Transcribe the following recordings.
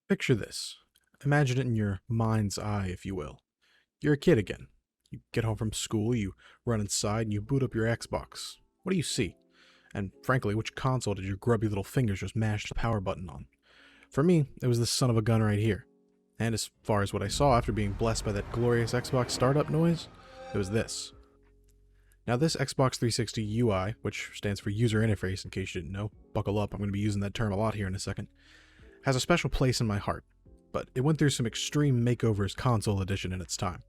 Picture this. Imagine it in your mind's eye, if you will. You're a kid again. You get home from school, you run inside, and you boot up your Xbox. What do you see? And frankly, which console did your grubby little fingers just mash the power button on? For me, it was this son of a gun right here. And as far as what I saw after being blessed by that glorious Xbox startup noise, it was this. Now this Xbox 360 UI, which stands for User Interface in case you didn't know, buckle up, I'm going to be using that term a lot here in a second, has a special place in my heart, but it went through some extreme makeovers console edition in its time.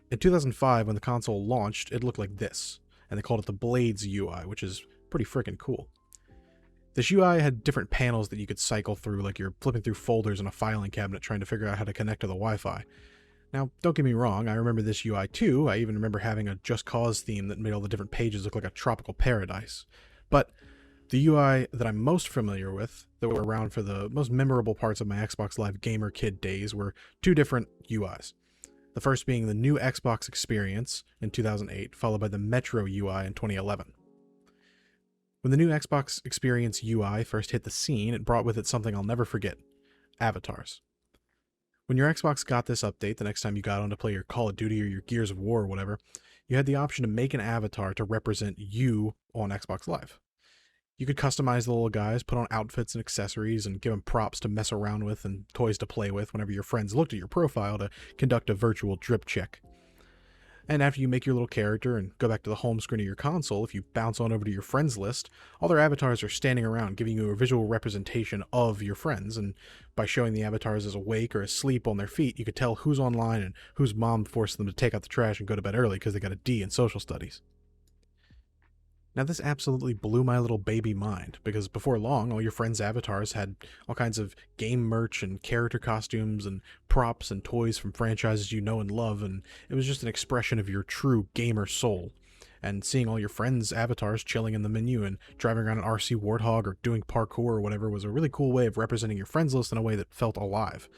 In 2005, when the console launched, it looked like this, and they called it the Blades UI, which is pretty freaking cool. This UI had different panels that you could cycle through, like you're flipping through folders in a filing cabinet trying to figure out how to connect to the Wi-Fi. Now, don't get me wrong, I remember this UI too. I even remember having a Just Cause theme that made all the different pages look like a tropical paradise. But the UI that I'm most familiar with, that were around for the most memorable parts of my Xbox Live gamer kid days, were two different UIs. The first being the new Xbox Experience in 2008, followed by the Metro UI in 2011. When the new Xbox Experience UI first hit the scene, it brought with it something I'll never forget: avatars. When your Xbox got this update, the next time you got on to play your Call of Duty or your Gears of War or whatever, you had the option to make an avatar to represent you on Xbox Live. You could customize the little guys, put on outfits and accessories, and give them props to mess around with and toys to play with whenever your friends looked at your profile to conduct a virtual drip check. And after you make your little character and go back to the home screen of your console, if you bounce on over to your friends list, all their avatars are standing around giving you a visual representation of your friends, and by showing the avatars as awake or asleep on their feet, you could tell who's online and whose mom forced them to take out the trash and go to bed early because they got a D in social studies. Now this absolutely blew my little baby mind, because before long, all your friends' avatars had all kinds of game merch and character costumes and props and toys from franchises you know and love, and it was just an expression of your true gamer soul. And seeing all your friends' avatars chilling in the menu and driving around an RC Warthog or doing parkour or whatever was a really cool way of representing your friends list in a way that felt alive.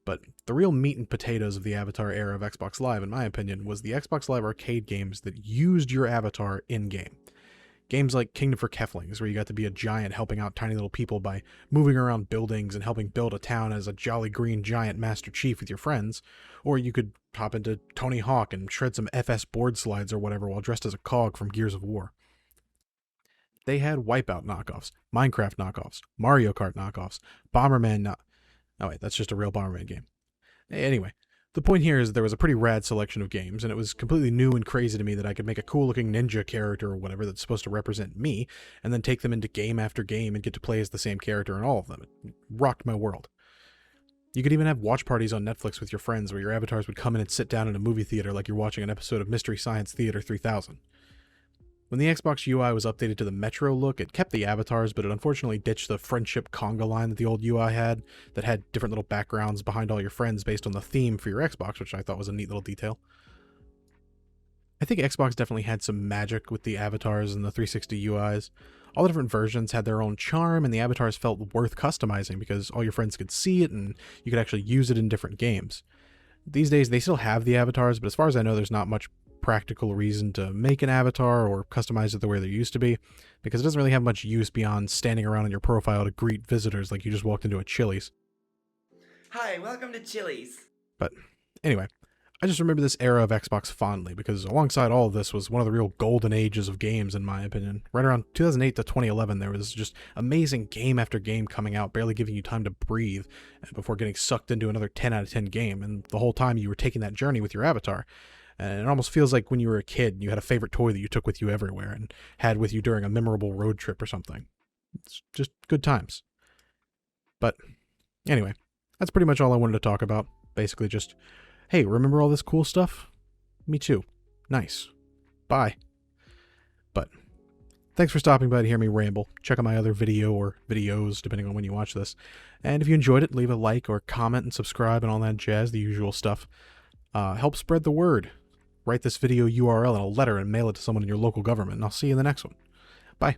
But the real meat and potatoes of the avatar era of Xbox Live, in my opinion, was the Xbox Live arcade games that used your avatar in-game. Games like Kingdom for KEFLINGS, where you got to be a giant helping out tiny little people by moving around buildings and helping build a town as a jolly green giant Master Chief with your friends, or you could hop into Tony Hawk and shred some FS board slides or whatever while dressed as a cog from Gears of War. They had Wipeout knockoffs, Minecraft knockoffs, Mario Kart knockoffs, Bomberman oh wait, that's just a real Bomberman game. Anyway, the point here is there was a pretty rad selection of games, and it was completely new and crazy to me that I could make a cool-looking ninja character or whatever that's supposed to represent me, and then take them into game after game and get to play as the same character in all of them. It rocked my world. You could even have watch parties on Netflix with your friends where your avatars would come in and sit down in a movie theater like you're watching an episode of Mystery Science Theater 3000. When the Xbox UI was updated to the Metro look, it kept the avatars, but it unfortunately ditched the friendship conga line that the old UI had, that had different little backgrounds behind all your friends based on the theme for your Xbox, which I thought was a neat little detail. I think Xbox definitely had some magic with the avatars and the 360 UIs. All the different versions had their own charm, and the avatars felt worth customizing because all your friends could see it and you could actually use it in different games. These days, they still have the avatars, but as far as I know, there's not much practical reason to make an avatar or customize it the way there used to be, because it doesn't really have much use beyond standing around on your profile to greet visitors like you just walked into a Chili's. Hi, welcome to Chili's. But anyway, I just remember this era of Xbox fondly, because alongside all of this was one of the real golden ages of games, in my opinion. Right around 2008 to 2011, there was just amazing game after game coming out, barely giving you time to breathe before getting sucked into another 10 out of 10 game, and the whole time you were taking that journey with your avatar. And it almost feels like when you were a kid and you had a favorite toy that you took with you everywhere and had with you during a memorable road trip or something. It's just good times. But anyway, that's pretty much all I wanted to talk about. Basically just, hey, remember all this cool stuff? Me too. Nice. Bye. But thanks for stopping by to hear me ramble. Check out my other video or videos, depending on when you watch this. And if you enjoyed it, leave a like or comment and subscribe and all that jazz, the usual stuff. Help spread the word. Write this video URL in a letter and mail it to someone in your local government, and I'll see you in the next one. Bye.